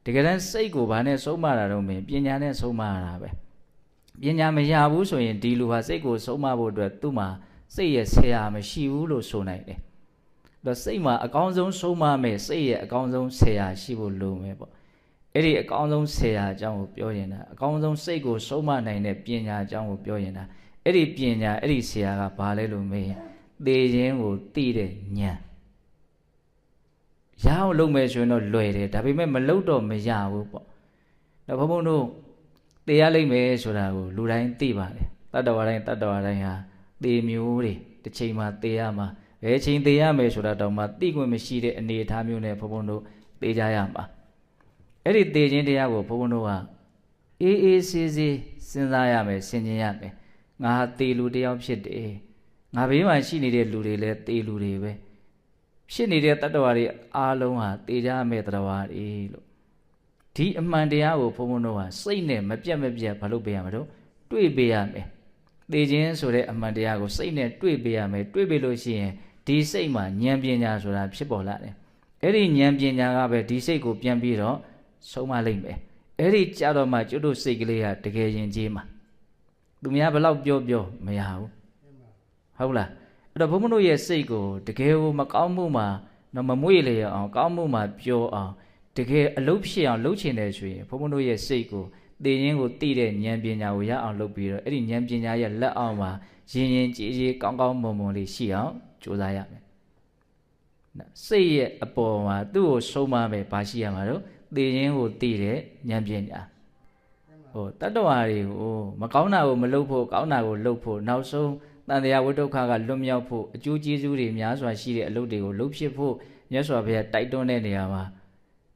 တကယ်တမ်းစိတ်ကိုဘာနဲ့ဆုံးမတာတော့မင်းပညာနဲ့ဆုံးမရတာပဲပညာမရဘူးဆိုရင်ဒီလူဟာစိတ်ကိုဆုံးမဖို့အတွက်သူ့မှာစိတ်ရဲ့ဆရာမရှိဘူးလို့ဆိုနိုင်တယ်တော့စိတ်မှာအကောင်းဆုံးဆုံးမမယ်စိတ်ရဲ့အကောင်းဆုံးဆရာရှိဖို့လိုမယ်ပေါ့အဲ့ဒီအကောင်းဆုံးဆရာအကြောင်းကိုပြောရင်အကောင်းဆုံးစိတ်ကိုဆုံးမနိုင်တဲ့ပညာအကြောင်းကိုပြောရင်အဲ့ဒီပညာအဲ့ဒီဆရာကဘာလဲလို့မေးရင်သေခြင်းကိုသိတဲ့ဉာဏ်ရအောင်လုပ်မယ်ဆိုရင်တော့လွယ်တယ်ဒါပေမဲ့မလုပ်တော့မရဘူးပေါ့တော့ဘုံဘုံတို့သေရလိမ့်မယ်ဆိုတာကိုလူတိုင်းသိပါတယ်တတ္တဝါတိုင်းဟာသေမျိုးတွေတစ်ချိန်မှာသေရမှာဘယ်ချိန်သေရမယ်ဆိုတာတောင်မှသိခွင့်မရှိတဲ့အနေအထားမျိုးနဲ့ဘုံဘုံတို့သေကြရမှာအဲ့ဒီသေခြင်းတရားကိုဘုံဘုံတို့ကအေးအေးဆေးဆေးစဉ်းစားရမယ်ဆင်ခြင်ရမယ်ငါဟာသေလူတယောက်ဖြစ်တယ်ငါဘေးမှာရှိနေတဲ့လူတွေလည်းသေလူတွေပဲဖြစ်နေတဲ့တတ္တဝါတွေအားလုံးဟာသေကြမဲ့တတ္တဝါတွေလို့ဒီအမှန်တရားကိုဘုံဘုံတို့ဟာစိတ်နဲ့မပြတ်ဘာလို့ပေးရမလို့တွေ့ပေးရမယ်သေခြင်းဆိုတဲ့အမှန်တရားကိုစိတ်နဲ့တွေ့ပေးရမယ်တွေ့ပေးလို့ရှိရင်ဒီစိတ်မှာဉာဏ်ပညာဆိုတာဖြစ်ပေါ်လာတယ်အဲ့ဒီဉာဏ်ပညာကပဲဒီစိတ်ကိုပြန်ပြီးတော့ဆုံးမလိုက်မယ်အဲ့ဒီကြတော့မှကျွတ်တို့စိတ်ကလေးကတကယ်ရင်ကြီးမှာသူများဘလောက်ပြောမရဘူးဟုတ်လားအဲ့တော့ဘုံဘုံတို့ရဲ့စိတ်ကိုတကယ်ကိုမကောင်းမှုမှာမမွေ့လေအောင်ကောင်းမှုမှာပြောအောင်တကယ်အလုပ်ဖြစ်အောင်လုပ်ချင်တယ်ဆိုရင်ဘုံဘုံတို့ရဲ့စိတ်ကိုသိခြင်းကိုသိတဲ့ဉာဏ်ပညာကိုရအောင်လုပ်ပြီးတော့အဲ့ဒီဉာဏ်ပညာရဲ့လက်အောက်မှာရင်ကြည်ကောင်းမွန်လေးရှိအောင်ကြိုးစားရမယ်စိတ်ရဲ့အပေါ်မှာသူ့ကိုဆုံးမမယ်ဘာရှိရမှာတော့သိခြင်းကိုသိတဲ့ဉာဏ်ပညာတတ္တဝါတွေကိုမကောင်းတာကိုမလုပ်ဖို့ကောင်းတာကိုလုပ်ဖို့နောက်ဆုံးတန်တရားဝိဒုက္ခကလွတ်မြောက်ဖို့အကျိုးကျေးဇူးတွေများစွာရှိတဲ့အလုပ်တွေကိုလုပ်ဖြစ်ဖို့မြတ်စွာဘုရားတိုက်တွန်းတဲ့နေရာမှာ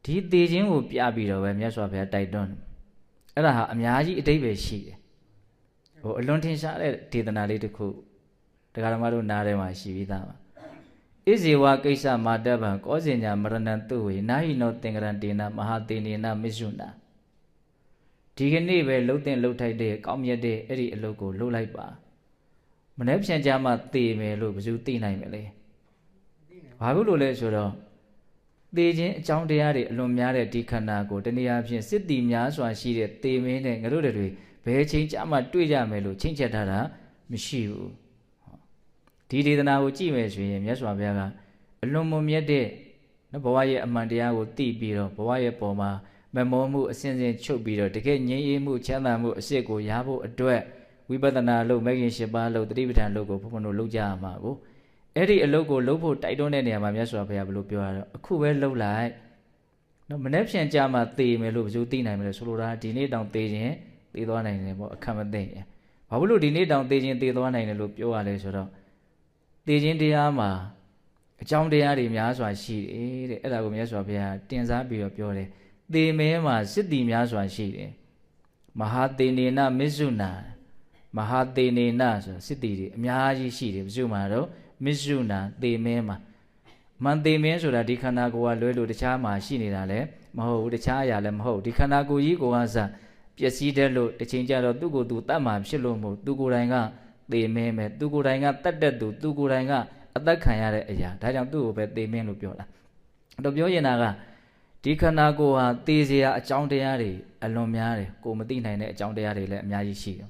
ဒီသေခြင်းကိုပြပြီးတော့ပဲမြတ်စွာဘုရားတိုက်တွန်းအဲ့ဒါဟာအများကြီးအဓိပ္ပာယ်ရှိတယ်အလွန်ထင်ရှားတဲ့ဒေသနာလေးတစ်ခုတရားဓမ္မတို့နားထဲမှာရှိပြီးသားပါဣဇေဝကိစ္စမာတဗံကောဇင်ညာမရဏံတုဝေနာဟိနောသင်္ကရံတေနမဟာတေနေနမစ္ဆုနာဒီကနေ့ပဲလှုပ်တဲ့လှုပ်ထိုက်တဲ့ကောင်းမြတ်တဲ့အဲ့ဒီအလုပ်ကိုလုပ်လိုက်ပါမနေ့ပြန်ကြမှာသေမယ်လို့ဘယ်သူသိနိုင်မလဲဘာလို့လဲဆိုတော့သေခြင်းအကြောင်းတရားတွေအလွန်များတဲ့ဒီခန္ဓာကိုတနည်းအားဖြင့်စစ်တီများစွာရှိတဲ့သေမင်းနဲ့ငါတို့တွေဘယ်ချိန်ကြမှာတွေ့ကြမယ်လို့ချိန်ချက်ထားတာမရှိဘူးဒီဒေသနာကိုကြည့်မယ်ဆိုရင်မြတ်စွာဘုရားကအလွန်မွန်မြတ်တဲ့ဘဝရဲ့အမှန်တရားကိုသိပြီးတော့ဘဝရဲ့ပေါ်မှာမမောမှုအစဉ်စဉ်ချုပ်ပြီးတော့တကယ်ငြိမ်းအေးမှုချမ်းသာမှုအစစ်ကိုရဖို့အတွက်ဝိပဿနာလို့မဂ်ရင်၈ပါးလို့တတိပဋ္ဌာန်လို့ကိုဘုန်းဘုန်းတို့လုပ်ကြရမှာကိုအဲ့ဒီအလုပ်ကိုလုပ်ဖို့တိုက်တွန်းတဲ့နေရာမှာမြတ်စွာဘုရားဘယ်လိုပြောရတော့အခုပဲလုပ်လိုက်မနေ့ပြန်ကြမှာသေမယ်လို့ဘယ်သူသိနိုင်မလဲဆိုလိုတာဒီနေ့တောင်သေခြင်းသေသွားနိုင်တယ်ပေါ့အခက်မသိရင်ဘာလို့ဒီနေ့တောင်သေခြင်းသေသွားနိုင်တယ်လို့ပြောရလဲဆိုတော့သေခြင်းတရားမှာအကြောင်းတရားတွေများစွာရှိတယ်တဲ့အဲ့ဒါကိုမြတ်စွာဘုရားတင်စားပြီးတော့ပြောတယ်သေမဲမှာစစ်တီများစွာရှိတယ်မဟာသေနေနမစ္ဆုနာမဟာသေနေနဆိုစစ်တီတွေအများကြီးရှိတယ်ဘယ်သူမှတော့မစ္ဆုနာသေမဲမှာမန်သေမဲဆိုတာဒီခန္ဓာကိုယ်ကလွဲလို့တခြားမှာရှိနေတာလည်းမဟုတ်ဘူးတခြားအရာလည်းမဟုတ်ဒီခန္ဓာကိုယ်ကြီးကိုယ်ကစပျက်စီးတဲ့လို့တစ်ချိန်ကျတော့သူ့ကိုယ်သူတတ်မှဖြစ်လို့မဟုတ်သူကိုယ်တိုင်ကသေမဲမယ်သူကိုယ်တိုင်ကတတ်တဲ့သူကိုယ်တိုင်ကအသက်ခံရတဲ့အရာဒါကြောင့်သူ့ကိုပဲသေမင်းလို့ပြောတာတော့ပြောရင်ကဒီခန္ဓာကိုယ်ဟာသေเสียအကြောင်းတရားတွေအလွန်များတယ်ကိုမသိနိုင်တဲ့အကြောင်းတရားတွေလည်းအများကြီးရှိတယ်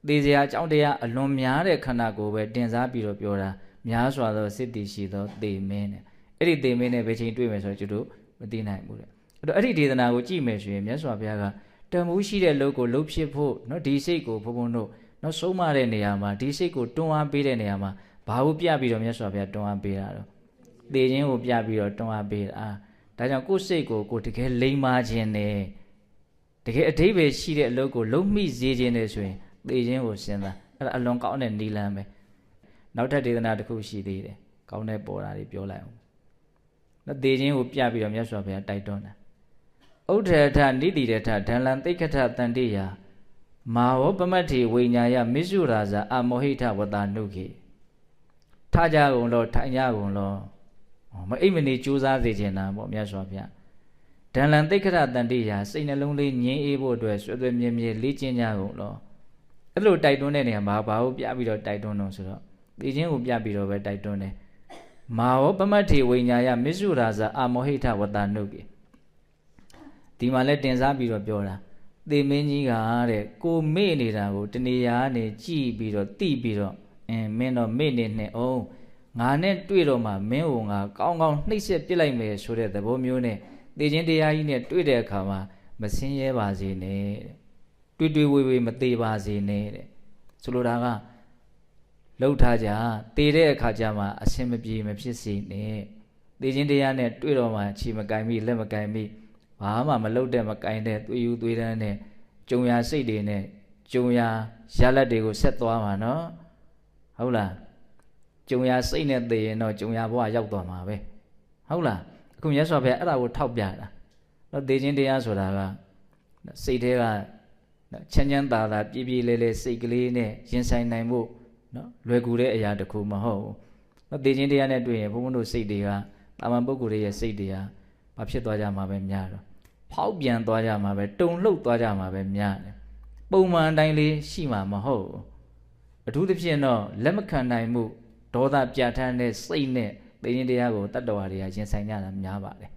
သေเสียအကြောင်းတရားအလွန်များတဲ့ခန္ဓာကိုယ်ပဲတင်စားပြီးတော့ပြောတာများစွာသောစစ်တီရှိသောသေမင်းနဲ့အဲ့ဒီသေမင်းနဲ့ဘယ်ချိန်တွေ့မယ်ဆိုတော့ကျွတ်တို့မသိနိုင်ဘူးတဲ့အဲ့ဒီဒေသနာကိုကြည့်မယ်ဆိုရင်မြတ်စွာဘုရားကတန်ဖိုးရှိတဲ့လုပ်ကိုလုပ်ဖြစ်ဖို့เนาะဒီစိတ်ကိုဘုံဘုံတို့နောက်ဆုံးမတဲ့နေရာမှာဒီစိတ်ကိုတွန်းအားပေးတဲ့နေရာမှာဘာလို့ပြပြီးတော့မြတ်စွာဘုရားတွန်းအားပေးတာတော့သေခြင်းကိုပြပြီးတော့တွန်းအားပေးတာဒါကြောင့်ကိုယ်စိတ်ကိုတကယ်လိမ္မာခြင်းနဲ့တကယ်အဓိပ္ပာယ်ရှိတဲ့အလုပ်ကိုလုံးမိစေခြင်းနဲ့ဆိုရင်သေခြင်းကိုစဉ်းစားအဲ့ဒါအလွန်ကောင်းတဲ့နိလန်းပဲနောက်ထပ်ဒေသနာတစ်ခုရှိသေးတယ်ကောင်းတဲ့ပေါ်တာတွေပြောလိုက်အောင်နော်သေခြင်းကိုပြပြီးတော့မြတ်စွာဘုရားတိုက်တွန်းတာဥဒ္ဓထနိတိရထဒံလံသိက္ခထတန်တိယမာဝပမတ္ထိဝိညာယမစ္ဆုရာဇာအမောဟိထဝတနုခေထကြကုန်လို့ထိုင်ကြကုန်လို့မအိပ်မနေကြိုးစားစေချင်တာပေါ့မြတ်စွာဘုရားဒံလံသိက္ခထတန်တိယစိတ်နှလုံးလေးငြိမ်းအေးဖို့အတွက်ဆွေသွေမြဲမြဲလေ့ကျင့်ကြကုန်လို့အဲ့လိုတိုက်တွန်းတဲ့နေရာမှာဘာလို့ပြပြီးတော့တိုက်တွန်းတော့ဆိုတော့သိခြင်းကိုပြပြီးတော့ပဲတိုက်တွန်းတယ်မာဝပမတ္ထိဝိညာယမစ္ဆုရာဇာအမောဟိထဝတနုခေ ဒီမှာလဲတင်စားပြီးတော့ပြောတာသေမင်းကြီးကတဲ့ကိုမေ့နေတာကိုတနေရာကနေကြည်ပြီးတော့တိပြီးတော့မင်းတော့မေ့နေနဲ့အောင်ငါနဲ့တွေ့တော့မှမင်းကိုငါကောင်းကောင်းနှိပ်စက်ပစ်လိုက်မယ်ဆိုတဲ့သဘောမျိုးနဲ့သေခြင်းတရားကြီးနဲ့တွေ့တဲ့အခါမှာမဆင်းရဲပါစေနဲ့တဲ့တွေ့ဝေမသေးပါစေနဲ့တဲ့ဆိုလိုတာကလှုပ်ထားကြသေတဲ့အခါကျမှအစင်မပြေမဖြစ်စေနဲ့သေခြင်းတရားနဲ့တွေ့တော့မှခြေမကင်မိလက်မကင်မိဘာမှမလှုပ်တဲ့မကင်တဲ့သွေးယူသွေးတန်းနဲ့ကြုံရစိတ်တွေနဲ့ကြုံရရလက်တွေကိုဆက်သွားမှာနော်ဟုတ်လားကြုံရစိတ်နဲ့သေရင်တော့ကြုံရဘဝရောက်သွားမှာပဲဟုတ်လားအခုမြတ်စွာဘုရားအဲ့ဒါကိုထောက်ပြတာတော့သေခြင်းတရားဆိုတာကစိတ်ထဲကချမ်းချမ်းသာသာပြည့်ပြည့်လဲလဲစိတ်ကလေးနဲ့ရင်ဆိုင်နိုင်ဖို့နော်လွယ်ကူတဲ့အရာတစ်ခုမဟုတ်ဘူးတော့သေခြင်းတရားနဲ့တွေ့ရင်ဘုန်းဘုန်းတို့စိတ်တွေကတာမန်ပုဂ္ဂိုလ်တွေရဲ့စိတ်တွေကဘာဖြစ်သွားကြမှာပဲများတော့ဖောက်ပြန်သွားကြမှာပဲတုန်လှုပ်သွားကြမှာပဲများတယ်ပုံမှန်အတိုင်းလေးရှိမှာမဟုတ်ဘူးအထူးသဖြင့်တော့လက်မခံနိုင်မှုဒေါသပြဋ္ဌာန်းတဲ့စိတ်နဲ့သေခြင်းတရားကိုတတ္တဝါတွေကရင်ဆိုင်ကြတာများပါတယ်